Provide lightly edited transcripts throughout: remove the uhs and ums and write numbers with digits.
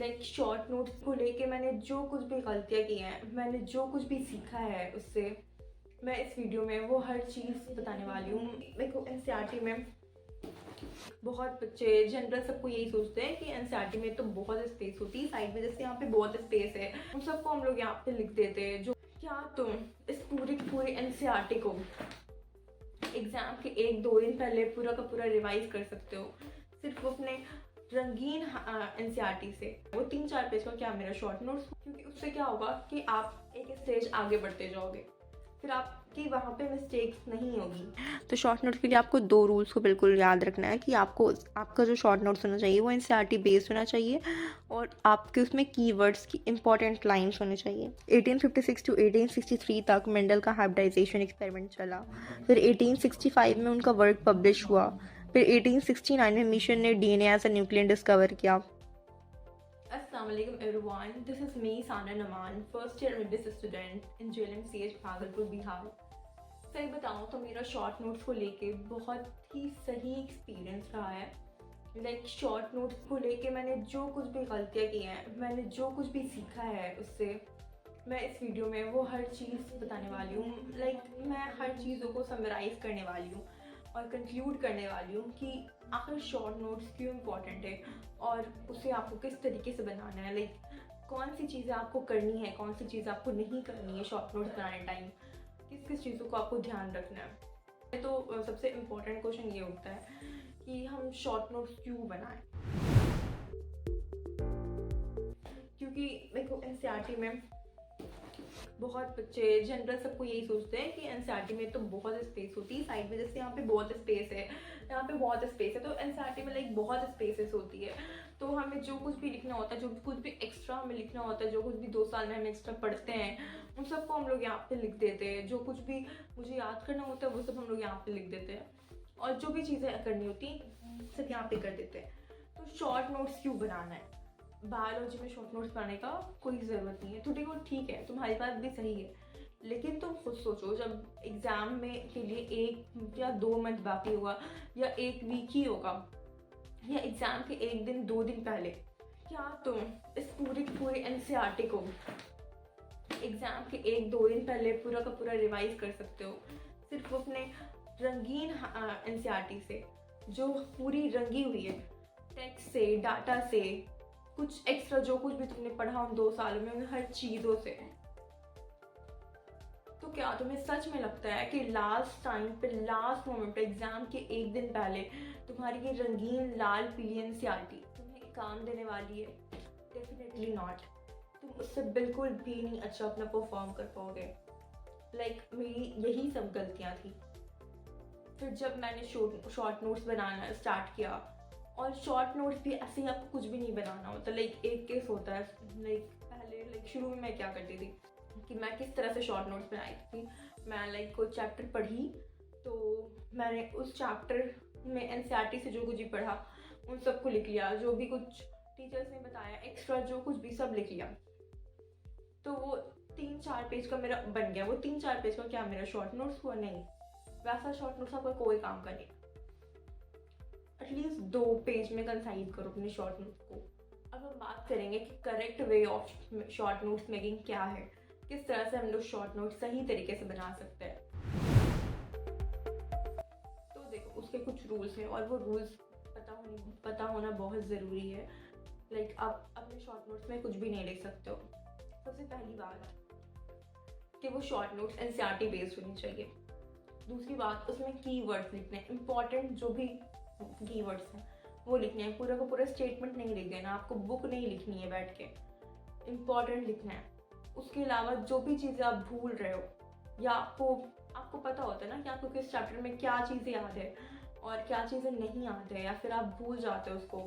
Like short notes को लेके मैंने जो कुछ भी गलतियाँ की हैं, मैंने जो कुछ भी सीखा है उससे, मैं इस वीडियो में वो हर चीज़ बताने वाली हूँ। मेरे को एनसीईआरटी में बहुत बच्चे जनरल सबको यही सोचते हैं कि एनसीईआरटी में तो बहुत स्पेस होती है, साइड में जैसे यहाँ पे बहुत स्पेस है, उन सबको हम लोग यहाँ पे लिख देते हैं। जो क्या तुम इस पूरी एनसीईआरटी को एग्ज़ाम के 1-2 दिन पहले पूरा का पूरा रिवाइज कर सकते हो सिर्फ अपने रंगीन एनसीईआरटी से? वो 3-4 पेज का क्या मेरा शॉर्ट नोट्स, क्योंकि उससे क्या होगा कि आप एक स्टेज आगे बढ़ते जाओगे, फिर आपकी वहाँ पे मिस्टेक्स नहीं होगी। तो शॉर्ट नोट्स के लिए आपको 2 रूल्स को बिल्कुल याद रखना है कि आपको आपका जो शॉर्ट नोट्स होना चाहिए वो एनसीईआरटी बेस्ड होना चाहिए और आपके उसमें कीवर्ड्स की इंपॉर्टेंट लाइन्स होने चाहिए। 1856 टू 1863 तक मेंडल का हाइब्रिडाइजेशन एक्सपेरिमेंट चला, फिर 1865 में उनका वर्क पब्लिश हुआ, फिर 1869 में मिशन ने DNA as a nuclein discover किया। Assalamualaikum everyone, this is me Sana Naman, first year MBBS student in JLMCH Bhagalpur Bihar. सही बताऊँ तो मेरा शॉर्ट नोट्स को लेके बहुत ही सही एक्सपीरियंस रहा है। लाइक शॉर्ट नोट्स को लेके मैंने जो कुछ भी गलतियाँ की हैं, मैंने जो कुछ भी सीखा है उससे, मैं इस वीडियो में वो हर चीज़ बताने वाली हूँ। लाइक मैं हर चीज़ों को समराइज़ करने वाली हूँ और कंक्लूड करने वाली हूँ कि आखिर शॉर्ट नोट्स क्यों इम्पॉर्टेंट है और उसे आपको किस तरीके से बनाना है। लाइक कौन सी चीज़ें आपको करनी है, कौन सी चीज़ आपको नहीं करनी है शॉर्ट नोट्स बनाने टाइम, किस किस चीज़ों को आपको ध्यान रखना है। तो सबसे इम्पोर्टेंट क्वेश्चन ये होता है कि हम शॉर्ट नोट्स क्यों बनाएं। क्योंकि देखो एनसीईआरटी में बहुत बच्चे जनरल सबको यही सोचते हैं कि एनसीईआरटी में तो बहुत स्पेस होती है, साइड में जैसे यहाँ पे बहुत स्पेस है, यहाँ पे बहुत स्पेस है, तो एनसीईआरटी में लाइक बहुत स्पेसेस होती है। तो हमें जो कुछ भी लिखना होता है, जो कुछ भी एक्स्ट्रा हमें लिखना होता है, जो कुछ भी 2 साल में हम एक्स्ट्रा पढ़ते हैं, उन सबको हम लोग यहाँ पे लिख देते हैं। जो कुछ भी मुझे याद करना होता है वो सब हम लोग यहाँ पे लिख देते हैं और जो भी चीज़ें करनी होती सब यहाँ पे कर देते हैं। तो शॉर्ट नोट्स क्यों बनाना है? बायोलॉजी में शॉर्ट नोट्स बनाने का कोई ज़रूरत नहीं है। तो देखो ठीक है, तुम्हारी बात भी सही है, लेकिन तुम खुद सोचो जब एग्ज़ाम में के लिए 1 या 2 मंथ बाकी होगा या 1 वीक ही होगा या एग्ज़ाम के 1 दिन 2 दिन पहले, क्या तुम इस पूरी एनसीईआरटी को एग्ज़ाम के 1-2 दिन पहले पूरा का पूरा रिवाइज कर सकते हो सिर्फ अपने रंगीन एनसीईआरटी से, जो पूरी रंगी हुई है टेक्स्ट से, डाटा से, कुछ एक्स्ट्रा जो कुछ भी तुमने पढ़ा उन 2 सालों में, उन हर चीज़ों से? तो क्या तुम्हें सच में लगता है कि लास्ट टाइम पे, लास्ट मोमेंट पे, एग्जाम के 1 दिन पहले तुम्हारी ये रंगीन लाल पीली एनसीईआरटी तुम्हें काम देने वाली है? Definitely not. तुम उससे बिल्कुल भी नहीं अच्छा अपना परफॉर्म कर पाओगे। लाइक मेरी यही सब गलतियाँ थी। फिर जब मैंने शॉर्ट नोट्स बनाना स्टार्ट किया, और शॉर्ट नोट्स भी ऐसे ही आपको कुछ भी नहीं बनाना होता। लाइक एक केस होता है, लाइक पहले शुरू में मैं क्या करती थी कि मैं किस तरह से शॉर्ट नोट्स बनाई थी। मैं लाइक कोई चैप्टर पढ़ी तो मैंने उस चैप्टर में एनसीईआरटी से जो कुछ भी पढ़ा उन सबको लिख लिया, जो भी कुछ टीचर्स ने बताया एक्स्ट्रा जो कुछ भी सब लिख लिया। तो वो 3-4 पेज का मेरा बन गया। वो 3-4 पेज का क्या मेरा शॉर्ट नोट्स हुआ? नहीं, वैसा शॉर्ट नोट्स आपका कोई काम का नहीं। एटलीस्ट 2 पेज में कंसाइज करो अपने शॉर्ट नोट्स को। अब हम बात करेंगे कि correct way of short notes making क्या है, किस तरह से हम लोग शॉर्ट नोट्स सही तरीके से बना सकते हैं। तो देखो उसके कुछ रूल्स हैं और वो रूल्स पता होना बहुत ज़रूरी है। लाइक आप अपने शॉर्ट नोट्स में कुछ भी नहीं लिख सकते हो। सबसे पहली बात कि वो शॉर्ट नोट्स एनसीईआरटी बेस्ड होनी चाहिए। दूसरी बात, उसमें कीवर्ड्स लिखने हैं, इंपॉर्टेंट जो भी कीवर्ड्स हैं वो लिखने हैं। पूरा का पूरा स्टेटमेंट नहीं लिख देना, आपको बुक नहीं लिखनी है बैठ के, इंपॉर्टेंट लिखना है। उसके अलावा जो भी चीज़ें आप भूल रहे हो या आपको पता होता है ना कि आपको किस चैप्टर में क्या चीज़ें याद है और क्या चीज़ें नहीं याद है, या फिर आप भूल जाते हो उसको।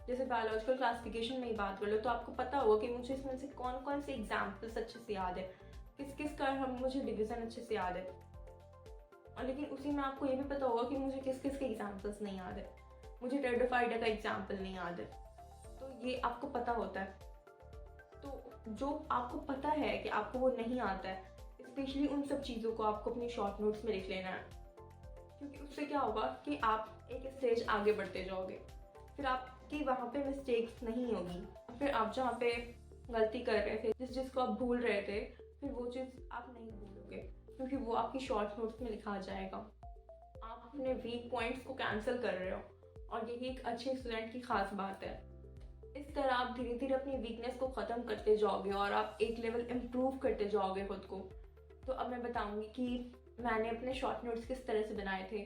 जैसे बायोलॉजिकल क्लासिफिकेशन में ही बात कर लो तो आपको पता होगा कि मुझे इसमें से कौन कौन से एग्जाम्पल्स अच्छे से याद है, किस किस का मुझे डिवीज़न अच्छे से याद है। और लेकिन उसी में आपको ये भी पता होगा कि मुझे किस किस के एग्जाम्पल्स नहीं याद है, मुझे टेट्राफाइडा का एग्जाम्पल नहीं याद है। तो ये आपको पता होता है। तो जो आपको पता है कि आपको वो नहीं आता है, स्पेशली उन सब चीज़ों को आपको अपनी शॉर्ट नोट्स में लिख लेना है। क्योंकि उससे क्या होगा कि आप एक स्टेज आगे बढ़ते जाओगे, फिर आप कि वहाँ पे मिस्टेक्स नहीं होगी। फिर आप जहाँ पे गलती कर रहे थे, जिस चीज़ को आप भूल रहे थे, फिर वो चीज़ आप नहीं भूलोगे, क्योंकि वो आपकी शॉर्ट नोट्स में लिखा जाएगा। आप अपने वीक पॉइंट्स को कैंसिल कर रहे हो, और यही एक अच्छे स्टूडेंट की खास बात है। इस तरह आप धीरे धीरे अपनी वीकनेस को ख़त्म करते जाओगे और आप एक लेवल इम्प्रूव करते जाओगे खुद को। तो अब मैं बताऊंगी कि मैंने अपने शॉर्ट नोट्स किस तरह से बनाए थे।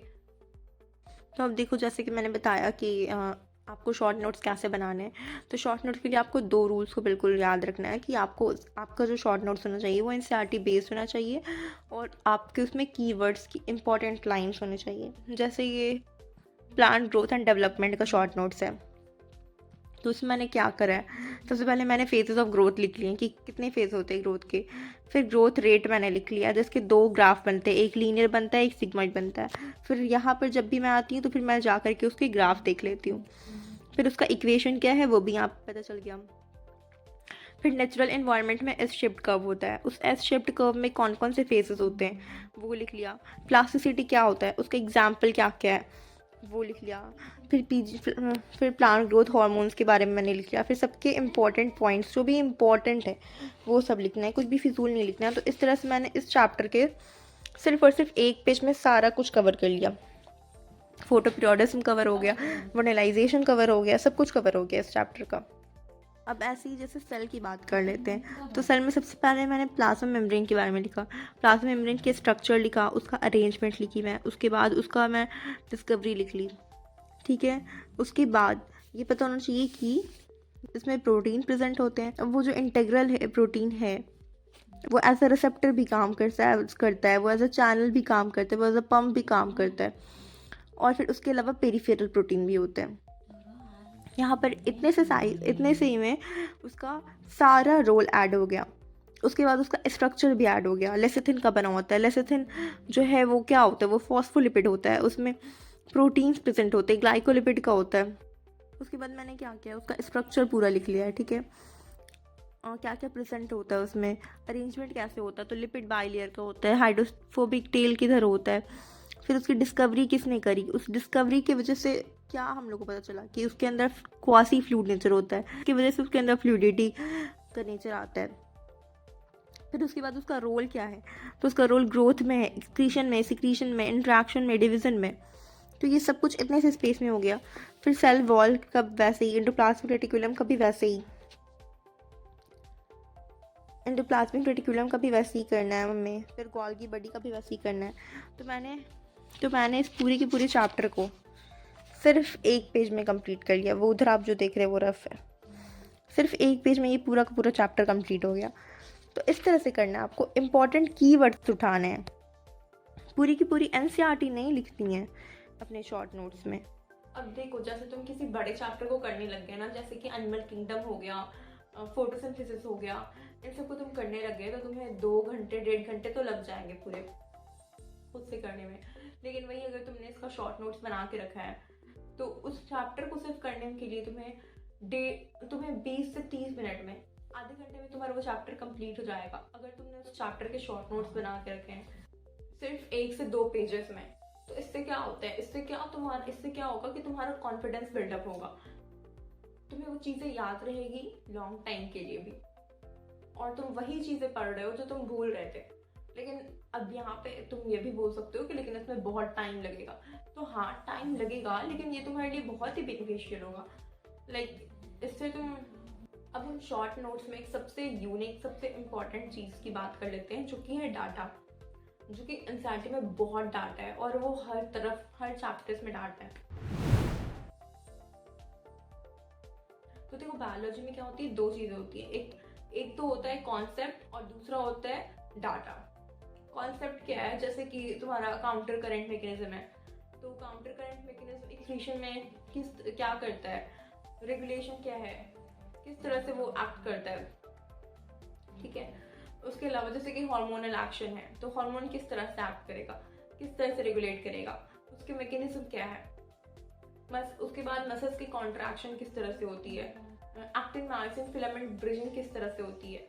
तो अब देखो, जैसे कि मैंने बताया कि आपको शॉर्ट नोट्स कैसे बनाने हैं। तो शॉर्ट नोट्स के लिए आपको 2 रूल्स को बिल्कुल याद रखना है कि आपको आपका जो शॉर्ट नोट्स होना चाहिए वो एनसीईआरटी बेस्ड होना चाहिए, और आपके उसमें कीवर्ड्स की इंपॉर्टेंट लाइंस होने चाहिए। जैसे ये प्लांट ग्रोथ एंड डेवलपमेंट का शॉर्ट नोट्स है, तो उसमें मैंने क्या करा है, सबसे पहले मैंने फेजेस ऑफ ग्रोथ लिख लिए कि कितने फेज होते हैं ग्रोथ के। फिर ग्रोथ रेट मैंने लिख लिया, जिसके 2 ग्राफ बनते हैं, एक लीनियर बनता है, एक सिग्मॉइड बनता है। फिर यहाँ पर जब भी मैं आती हूँ तो फिर मैं जा कर के उसके ग्राफ देख लेती हूँ। फिर उसका इक्वेशन क्या है वो भी यहाँ पता चल गया। फिर नेचुरल एनवायरनमेंट में एस शेप्ड कर्व होता है, उस एस शेप्ड कर्व में कौन कौन से फेजेस होते हैं वो लिख लिया। प्लास्टिसिटी क्या होता है, उसका एग्जाम्पल क्या क्या है वो लिख लिया। फिर प्लांट ग्रोथ हार्मोन्स के बारे में मैंने लिख लिया। फिर सबके इंपॉर्टेंट पॉइंट्स जो भी इंपॉर्टेंट है वो सब लिखना है, कुछ भी फिजूल नहीं लिखना है। तो इस तरह से मैंने इस चैप्टर के सिर्फ और सिर्फ एक पेज में सारा कुछ कवर कर लिया। फोटो पीरियोडिज्म कवर हो गया, वोनेलाइजेशन कवर हो गया, सब कुछ कवर हो गया इस चैप्टर का। अब ऐसे ही जैसे सेल की बात कर लेते हैं, तो सेल में सबसे पहले मैंने प्लाज्मा मेम्ब्रेन के बारे में लिखा, प्लाज्मा मेम्ब्रेन के स्ट्रक्चर लिखा, उसका अरेंजमेंट लिखी मैं, उसके बाद उसका मैं डिस्कवरी लिख ली। ठीक है, उसके बाद ये पता होना चाहिए कि इसमें प्रोटीन प्रेजेंट होते हैं। अब वो जो इंटेग्रल है प्रोटीन है वो एज अ रिसेप्टर भी काम करता है, वो एज अ चैनल भी काम करता है, वो एज अ पम्प भी काम करता है। और फिर उसके अलावा पेरिफेरल प्रोटीन भी होते हैं। यहाँ पर इतने से ही में उसका सारा रोल ऐड हो गया। उसके बाद उसका स्ट्रक्चर भी ऐड हो गया। लेसिथिन का बना होता है, लेसिथिन जो है वो क्या होता है, वो फॉस्फोलिपिड होता है, उसमें प्रोटीन्स प्रेजेंट होते हैं, ग्लाइकोलिपिड का होता है। उसके बाद मैंने क्या किया, उसका स्ट्रक्चर पूरा लिख लिया है। ठीक है, और क्या क्या प्रेजेंट होता है उसमें, अरेंजमेंट कैसे होता है, तो लिपिड बाइलेयर का होता है, हाइड्रोफोबिक टेल किधर होता है, फिर उसकी डिस्कवरी किसने करी, उस डिस्कवरी की वजह से क्या हम लोग को पता चला कि उसके अंदर क्वासी फ्लूइड नेचर होता है, इसकी वजह से उसके अंदर फ्लूइडिटी का नेचर आता है। फिर उसके बाद उसका रोल क्या है, तो उसका रोल ग्रोथ में है, एक्सक्रीशन में, सिक्रीशन में, इंट्रैक्शन में, डिवीजन में। तो ये सब कुछ इतने से स्पेस में हो गया। फिर सेल वॉल का वैसे ही, एंडोप्लाज्मिक रेटिकुलम का भी वैसे ही, एंडोप्लाज्मिक रेटिकुलम का भी वैसे ही करना है हमें। फिर गोल्गी बॉडी का भी वैसे ही करना है। तो मैंने इस पूरी की पूरी चैप्टर को सिर्फ एक पेज में कंप्लीट कर लिया। वो उधर आप जो देख रहे हैं वो रफ है, सिर्फ एक पेज में ये पूरा का पूरा चैप्टर कंप्लीट हो गया। तो इस तरह से करना है आपको, इम्पॉर्टेंट कीवर्ड्स उठाने हैं। पूरी की पूरी एनसीईआरटी नहीं लिखती हैं अपने शॉर्ट नोट्स में। अब देखो, जैसे तुम किसी बड़े चैप्टर को करने लग गए ना, जैसे कि एनिमल किंगडम हो गया, फोटोसिंथेसिस हो गया, इन सबको तुम करने लग गए तो तुम्हें 2 घंटे 1.5 घंटे तो लग जाएंगे पूरे खुद से करने में। लेकिन वही अगर तुमने इसका शॉर्ट नोट्स बना के रखा है तो उस चैप्टर को सिर्फ करने के लिए तुम्हें 20 से 30 मिनट में, आधे घंटे में तुम्हारा वो चैप्टर कंप्लीट हो जाएगा, अगर तुमने उस चैप्टर के शॉर्ट नोट्स बना के रखे हैं सिर्फ 1 से 2 पेजेस में। तो इससे क्या होता है, इससे क्या होगा कि तुम्हारा कॉन्फिडेंस बिल्डअप होगा, तुम्हें वो चीज़ें याद रहेगी लॉन्ग टाइम के लिए भी, और तुम वही चीज़ें पढ़ रहे हो जो तुम भूल रहे थे। लेकिन अब यहाँ पे तुम ये भी बोल सकते हो कि लेकिन इसमें बहुत टाइम लगेगा। तो हाँ, टाइम लगेगा, लेकिन ये तुम्हारे लिए बहुत ही बेनिफिशियल होगा। इससे तुम, अब हम शॉर्ट नोट्स में एक सबसे यूनिक, सबसे इम्पॉर्टेंट चीज़ की बात कर लेते हैं, जो कि है डाटा, जो कि एनसीईआरटी में बहुत डाटा है और वो हर तरफ, हर चैप्टर्स में डाटा है। तो देखो, बायोलॉजी में क्या होती है, 2 चीज़ें होती है, एक तो होता है कॉन्सेप्ट और दूसरा होता है डाटा। कॉन्सेप्ट क्या है, जैसे कि तुम्हारा काउंटर करंट मैकेनिज्म है, तो काउंटर करंट मैकेनिज्म एक्सक्रीशन में क्या करता है, रेगुलेशन क्या है, किस तरह से वो एक्ट करता है। ठीक है, उसके अलावा जैसे कि हार्मोनल एक्शन है, तो हार्मोन किस तरह से एक्ट करेगा, किस तरह से रेगुलेट करेगा, उसके मैकेनिज्म क्या है। बस उसके बाद मसल्स की कॉन्ट्रैक्शन किस तरह से होती है, एक्टिन मायोसिन फिलामेंट ब्रिजिंग किस तरह से होती है।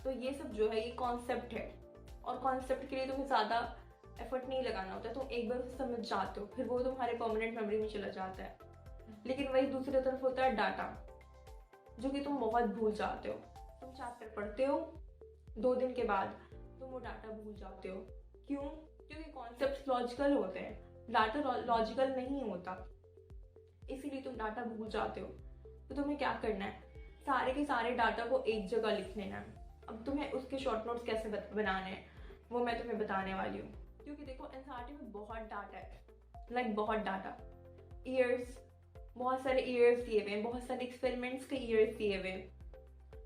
तो ये सब जो है ये कॉन्सेप्ट है, और कॉन्सेप्ट के लिए तुम्हें ज़्यादा एफर्ट नहीं लगाना होता है, तुम एक बार उसे समझ जाते हो, फिर वो तुम्हारे परमानेंट मेमोरी में चला जाता है। लेकिन वही दूसरी तरफ होता है डाटा, जो कि तुम बहुत भूल जाते हो। तुम चैप्टर पढ़ते हो, 2 दिन के बाद तुम वो डाटा भूल जाते हो। क्यों? क्योंकि कॉन्सेप्ट्स लॉजिकल होते हैं, डाटा लॉजिकल नहीं होता, इसीलिए तुम डाटा भूल जाते हो। तो तुम्हें क्या करना है, सारे के सारे डाटा को एक जगह लिख लेना है। अब तुम्हें उसके शॉर्ट नोट्स कैसे बनाने हैं वो मैं तुम्हें बताने वाली हूँ। क्योंकि देखो एनसीईआरटी में बहुत डाटा है, लाइक बहुत डाटा, ईयर्स, बहुत सारे ईयर्स दिए हुए हैं, बहुत सारे एक्सपेरिमेंट्स के ईयर्स दिए हुए हैं,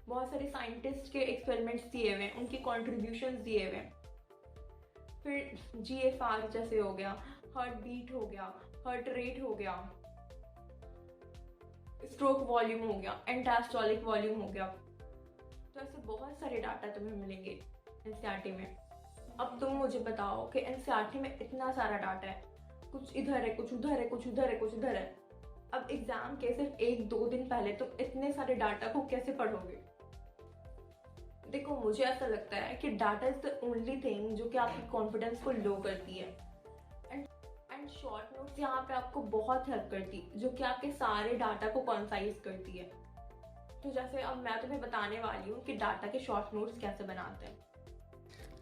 बहुत सारे साइंटिस्ट के एक्सपेरिमेंट्स दिए हुए हैं, उनके कॉन्ट्रीब्यूशंस दिए हुए हैं। फिर GFR जैसे हो गया, हार्ट बीट हो गया, हार्ट रेट हो गया, स्ट्रोक वॉल्यूम हो गया, एंटास्टोलिक वॉल्यूम हो गया। तो ऐसे बहुत सारे डाटा तुम्हें मिलेंगे एनसीईआरटी में। अब तुम मुझे बताओ कि एनसीईआरटी में इतना सारा डाटा है, कुछ इधर है, कुछ उधर है, कुछ उधर है, कुछ इधर है। अब एग्जाम के सिर्फ 1-2 दिन पहले तुम इतने सारे डाटा को कैसे पढ़ोगे? देखो मुझे ऐसा लगता है कि data is the only thing जो कि आपकी कॉन्फिडेंस को लो करती है। एंड शॉर्ट नोट्स यहाँ पे आपको बहुत हेल्प करती है, जो कि आपके सारे डाटा को कंसाइज करती है। तो जैसे अब मैं तुम्हें बताने वाली हूँ कि डाटा के शॉर्ट नोट्स कैसे बनाते हैं।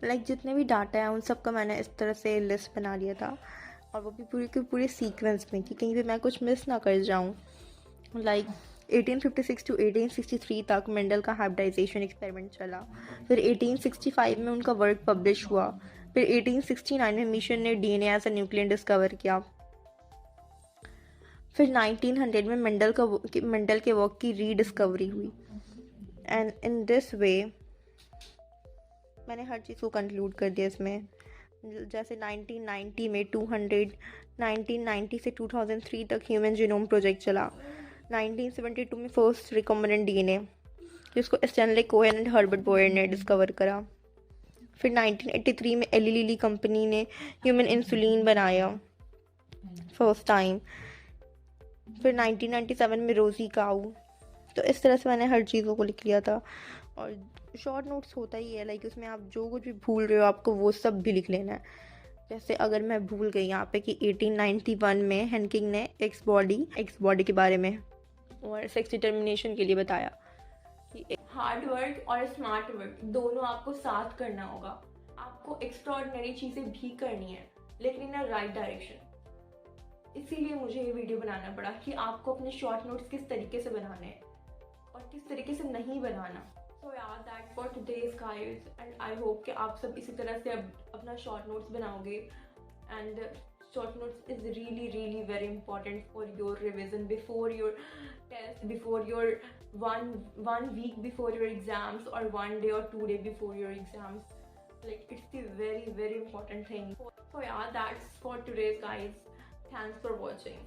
लाइक जितने भी डाटा है उन सब का मैंने इस तरह से लिस्ट बना लिया था, और वो भी पूरी के पूरे सीक्वेंस में कि कहीं भी मैं कुछ मिस ना कर जाऊँ। लाइक 1856 to 1863 तक मेंडल का हाइब्रिडाइजेशन एक्सपेरिमेंट चला, फिर 1865 में उनका वर्क पब्लिश हुआ, फिर 1869 में मिशन ने DNA as a nuclein discover किया, फिर 1900 में मेंडल के वर्क की रीडिस्कवरी हुई। एंड इन दिस वे मैंने हर चीज़ को कंक्लूड कर दिया इसमें। जैसे 1990 में 200, 1990 से 2003 तक ह्यूमन जीनोम प्रोजेक्ट चला, 1972 में फर्स्ट रिकॉम्बिनेंट DNA जिसको Stanley Cohen and Herbert Boyer ने डिस्कवर करा, फिर 1983 में एली लिली कंपनी ने ह्यूमन इंसुलिन बनाया फर्स्ट टाइम, फिर 1997 में रोजी काऊ। तो इस तरह से मैंने हर चीज़ों को लिख लिया था। और शॉर्ट नोट्स होता ही है, लाइक उसमें आप जो कुछ भी भूल रहे हो आपको वो सब भी लिख लेना है। जैसे अगर मैं भूल गई यहाँ पे कि 1891 में हेनकिंग ने एक्स बॉडी के बारे में और सेक्स डिटर्मिनेशन के लिए बताया कि हार्ड वर्क और स्मार्ट वर्क दोनों आपको साथ करना होगा। आपको एक्स्ट्राऑर्डिनरी चीज़ें भी करनी है, लेकिन इन अ राइट डायरेक्शन। इसीलिए मुझे ये वीडियो बनाना पड़ा कि आपको अपने शॉर्ट नोट्स किस तरीके से बनाने हैं और किस तरीके से नहीं बनाना। सो यार that for today's guys, and I hope कि आप सब इसी तरह से अपना शॉर्ट नोट्स बनाओगे। And short notes is really very important for your revision before your test, before your one week before your exams, or 1 day or 2 day before your exams. Like it's the very important thing. So yeah, that's for today's guys. Thanks for watching.